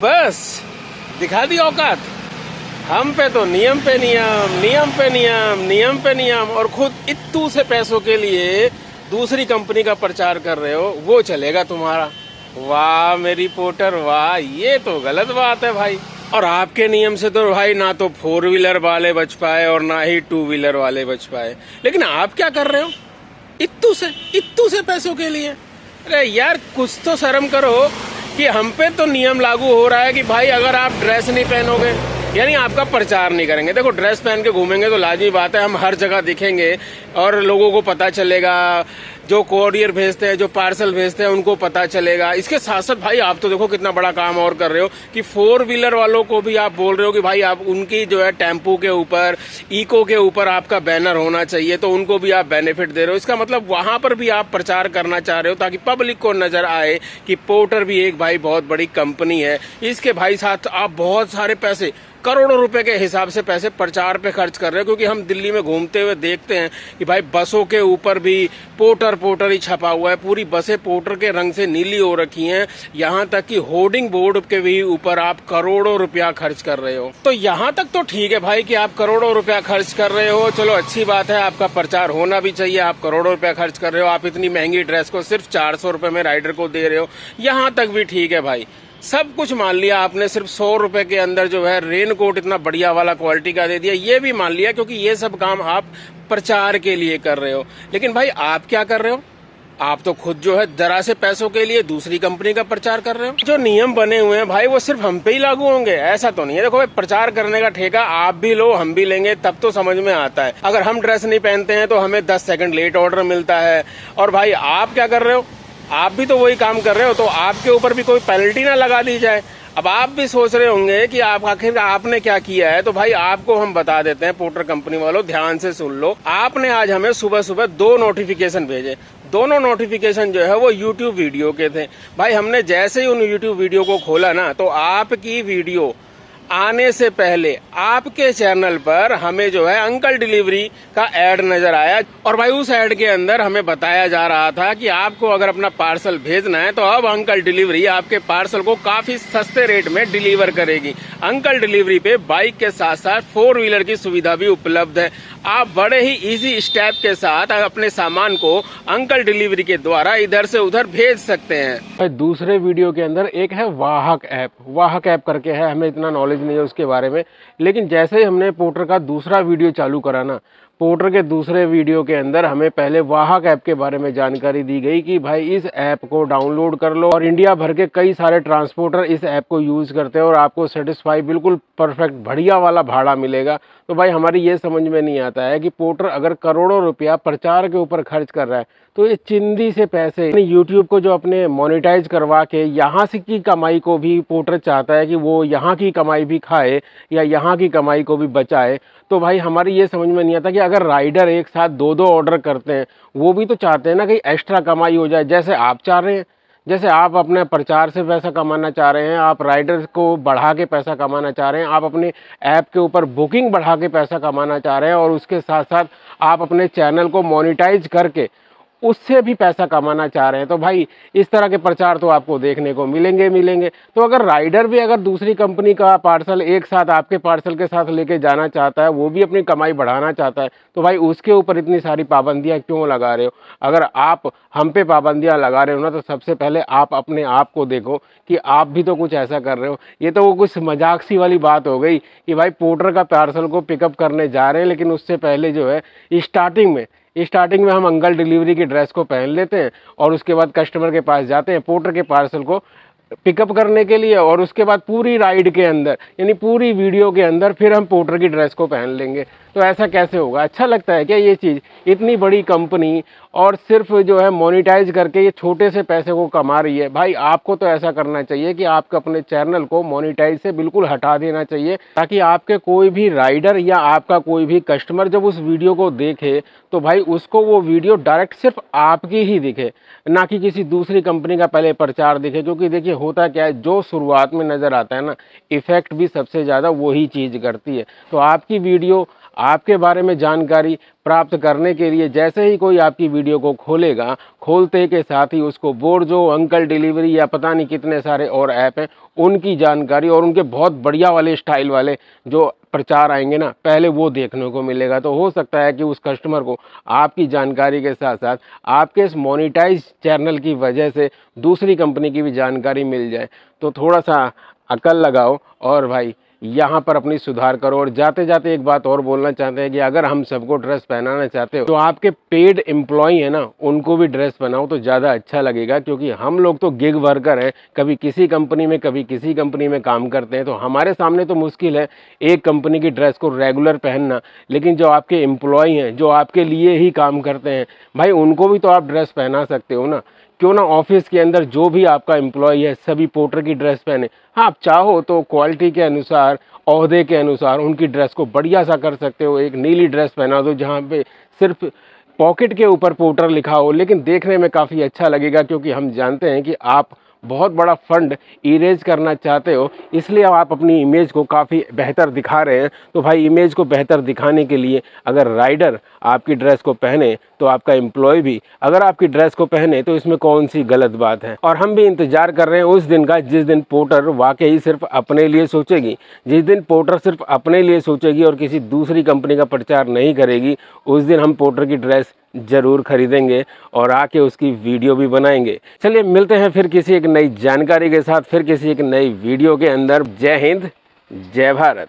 बस दिखा दी औकात। हम पे तो नियम पे नियम, नियम पे नियम, नियम पे नियम, और खुद इत्तू से पैसों के लिए दूसरी कंपनी का प्रचार कर रहे हो, वो चलेगा तुम्हारा। वाह मेरी पोटर वाह, ये तो गलत बात है भाई। और आपके नियम से तो भाई ना तो 4 व्हीलर वाले बच पाए और ना ही 2 व्हीलर वाले बच पाए, लेकिन आप क्या कर रहे हो इत्तू से पैसों के लिए। अरे यार कुछ तो शर्म करो कि हम पे तो नियम लागू हो रहा है कि भाई अगर आप ड्रेस नहीं पहनोगे यानी आपका प्रचार नहीं करेंगे। देखो ड्रेस पहन के घूमेंगे तो लाजमी बात है हम हर जगह दिखेंगे और लोगों को पता चलेगा, जो कोरियर भेजते हैं, जो पार्सल भेजते हैं उनको पता चलेगा। इसके साथ साथ भाई आप तो देखो कितना बड़ा काम और कर रहे हो कि 4 व्हीलर वालों को भी आप बोल रहे हो कि भाई आप उनकी जो है टेम्पो के ऊपर, इको के ऊपर आपका बैनर होना चाहिए, तो उनको भी आप बेनिफिट दे रहे हो। इसका मतलब वहां पर भी आप प्रचार करना चाह रहे हो ताकि पब्लिक को नजर आए कि पोर्टर भी एक भाई बहुत बड़ी कंपनी है। इसके भाई साथ आप बहुत सारे पैसे, करोड़ों रुपए के हिसाब से पैसे प्रचार पे खर्च कर रहे हो, क्योंकि हम दिल्ली में घूमते हुए देखते हैं कि भाई बसों के ऊपर भी पोर्टर पोर्टर ही छपा हुआ है। पूरी बसें पोर्टर के रंग से नीली हो रखी हैं, यहाँ तक कि होर्डिंग बोर्ड के भी ऊपर आप करोड़ों रुपया खर्च कर रहे हो। तो यहाँ तक तो ठीक है भाई कि आप करोड़ों रुपया खर्च कर रहे हो, चलो अच्छी बात है, आपका प्रचार होना भी चाहिए। आप करोड़ों रुपया खर्च कर रहे हो, आप इतनी महंगी ड्रेस को सिर्फ 400 रुपए में राइडर को दे रहे हो, यहाँ तक भी ठीक है भाई। सब कुछ मान लिया आपने, सिर्फ 100 रुपए के अंदर जो है रेन कोट इतना बढ़िया वाला क्वालिटी का दे दिया, ये भी मान लिया, क्योंकि ये सब काम आप प्रचार के लिए कर रहे हो। लेकिन भाई आप क्या कर रहे हो, आप तो खुद जो है जरा से पैसों के लिए दूसरी कंपनी का प्रचार कर रहे हो। जो नियम बने हुए हैं भाई वो सिर्फ हम पे ही लागू होंगे ऐसा तो नहीं है। देखो भाई प्रचार करने का ठेका आप भी लो हम भी लेंगे, तब तो समझ में आता है। अगर हम ड्रेस नहीं पहनते हैं तो हमें 10 सेकंड लेट ऑर्डर मिलता है। और भाई आप क्या कर रहे हो, आप भी तो वही काम कर रहे हो, तो आपके ऊपर भी कोई पेनल्टी ना लगा दी जाए। अब आप भी सोच रहे होंगे कि आप आखिर आपने क्या किया है, तो भाई आपको हम बता देते हैं। पोर्टर कंपनी वालों ध्यान से सुन लो, आपने आज हमें सुबह सुबह 2 नोटिफिकेशन भेजे। दोनों नोटिफिकेशन जो है वो YouTube वीडियो के थे। भाई हमने जैसे ही उन YouTube वीडियो को खोला ना, तो आपकी वीडियो आने से पहले आपके चैनल पर हमें जो है अंकल डिलीवरी का एड नजर आया। और भाई उस एड के अंदर हमें बताया जा रहा था कि आपको अगर अपना पार्सल भेजना है तो अब अंकल डिलीवरी आपके पार्सल को काफी सस्ते रेट में डिलीवर करेगी। अंकल डिलीवरी पे बाइक के साथ साथ 4 व्हीलर की सुविधा भी उपलब्ध है। आप बड़े ही इजी स्टेप के साथ अपने सामान को अंकल डिलीवरी के द्वारा इधर से उधर भेज सकते हैं। भाई दूसरे वीडियो के अंदर एक है वाहक ऐप, वाहक ऐप करके है, हमें इतना नॉलेज नहीं है उसके बारे में। लेकिन जैसे ही हमने पोर्टर का दूसरा वीडियो चालू करा ना, पोर्टर के दूसरे वीडियो के अंदर हमें पहले वाहक ऐप के बारे में जानकारी दी गई कि भाई इस ऐप को डाउनलोड कर लो, और इंडिया भर के कई सारे ट्रांसपोर्टर इस ऐप को यूज करते हैं और आपको सेटिस्फाई बिल्कुल परफेक्ट बढ़िया वाला भाड़ा मिलेगा। तो भाई हमारी ये समझ में नहीं आता है कि पोर्टर अगर करोड़ों रुपया प्रचार के ऊपर खर्च कर रहा है तो ये चिंदी से पैसे यूट्यूब को जो अपने मोनेटाइज करवा के यहाँ से की कमाई को भी पोर्टर चाहता है कि वो यहाँ की कमाई भी खाए या यहाँ की कमाई को भी बचाए। तो भाई हमारी ये समझ में नहीं आता कि अगर राइडर एक साथ 2-2 ऑर्डर करते हैं, वो भी तो चाहते हैं ना कि एक्स्ट्रा कमाई हो जाए, जैसे आप चाह रहे हैं। जैसे आप अपने प्रचार से पैसा कमाना चाह रहे हैं, आप राइडर्स को बढ़ा के पैसा कमाना चाह रहे हैं, आप अपने ऐप के ऊपर बुकिंग बढ़ा के पैसा कमाना चाह रहे हैं, और उसके साथ साथ आप अपने चैनल को मोनेटाइज करके उससे भी पैसा कमाना चाह रहे हैं। तो भाई इस तरह के प्रचार तो आपको देखने को मिलेंगे। तो अगर राइडर भी अगर दूसरी कंपनी का पार्सल एक साथ आपके पार्सल के साथ लेके जाना चाहता है, वो भी अपनी कमाई बढ़ाना चाहता है, तो भाई उसके ऊपर इतनी सारी पाबंदियां क्यों लगा रहे हो। अगर आप हम पे पाबंदियां लगा रहे हो ना, तो सबसे पहले आप अपने आप को देखो कि आप भी तो कुछ ऐसा कर रहे हो। ये तो वो कुछ मजाक सी वाली बात हो गई कि भाई पोर्टर का पार्सल को पिकअप करने जा रहे हैं, लेकिन उससे पहले जो है स्टार्टिंग में हम अंकल डिलीवरी की ड्रेस को पहन लेते हैं और उसके बाद कस्टमर के पास जाते हैं पोर्टर के पार्सल को पिकअप करने के लिए, और उसके बाद पूरी राइड के अंदर यानी पूरी वीडियो के अंदर फिर हम पोर्टर की ड्रेस को पहन लेंगे। तो ऐसा कैसे होगा, अच्छा लगता है क्या ये चीज़। इतनी बड़ी कंपनी और सिर्फ जो है मोनेटाइज करके ये छोटे से पैसे को कमा रही है। भाई आपको तो ऐसा करना चाहिए कि आपको अपने चैनल को मोनेटाइज से बिल्कुल हटा देना चाहिए, ताकि आपके कोई भी राइडर या आपका कोई भी कस्टमर जब उस वीडियो को देखे तो भाई उसको वो वीडियो डायरेक्ट सिर्फ आपकी ही दिखे, ना कि किसी दूसरी कंपनी का पहले प्रचार दिखे। क्योंकि देखिए होता क्या है, जो शुरुआत में नज़र आता है ना, इफेक्ट भी सबसे ज़्यादा वही चीज़ करती है। तो आपकी वीडियो आपके बारे में जानकारी प्राप्त करने के लिए जैसे ही कोई आपकी वीडियो को खोलेगा, खोलते के साथ ही उसको बोर्जो, अंकल डिलीवरी या पता नहीं कितने सारे और ऐप हैं, उनकी जानकारी और उनके बहुत बढ़िया वाले स्टाइल वाले जो प्रचार आएंगे ना, पहले वो देखने को मिलेगा। तो हो सकता है कि उस कस्टमर को आपकी जानकारी के साथ साथ आपके इस मोनेटाइज चैनल की वजह से दूसरी कंपनी की भी जानकारी मिल जाए। तो थोड़ा सा अकल लगाओ और भाई यहाँ पर अपनी सुधार करो। और जाते जाते एक बात और बोलना चाहते हैं कि अगर हम सबको ड्रेस पहनाना चाहते हो तो आपके पेड एम्प्लॉय है ना, उनको भी ड्रेस पहनाओ तो ज़्यादा अच्छा लगेगा। क्योंकि हम लोग तो गिग वर्कर हैं, कभी किसी कंपनी में कभी किसी कंपनी में काम करते हैं, तो हमारे सामने तो मुश्किल है एक कंपनी की ड्रेस को रेगुलर पहनना। लेकिन जो आपके एम्प्लॉय हैं, जो आपके लिए ही काम करते हैं, भाई उनको भी तो आप ड्रेस पहना सकते हो ना। क्यों ना ऑफिस के अंदर जो भी आपका एम्प्लॉय है सभी पोर्टर की ड्रेस पहने। हाँ, आप चाहो तो क्वालिटी के अनुसार, ओहदे के अनुसार उनकी ड्रेस को बढ़िया सा कर सकते हो। एक नीली ड्रेस पहना दो जहाँ पे सिर्फ पॉकेट के ऊपर पोर्टर लिखा हो, लेकिन देखने में काफ़ी अच्छा लगेगा। क्योंकि हम जानते हैं कि आप बहुत बड़ा फंड इरेज करना चाहते हो, इसलिए आप अपनी इमेज को काफ़ी बेहतर दिखा रहे हैं। तो भाई इमेज को बेहतर दिखाने के लिए अगर राइडर आपकी ड्रेस को पहने तो आपका एम्प्लॉय भी अगर आपकी ड्रेस को पहने तो इसमें कौन सी गलत बात है। और हम भी इंतजार कर रहे हैं उस दिन का जिस दिन पोर्टर वाकई सिर्फ अपने लिए सोचेगी। जिस दिन पोर्टर सिर्फ अपने लिए सोचेगी और किसी दूसरी कंपनी का प्रचार नहीं करेगी, उस दिन हम पोर्टर की ड्रेस जरूर खरीदेंगे और आके उसकी वीडियो भी बनाएंगे। चलिए मिलते हैं फिर किसी एक नई जानकारी के साथ, फिर किसी एक नई वीडियो के अंदर। जय हिंद, जय भारत।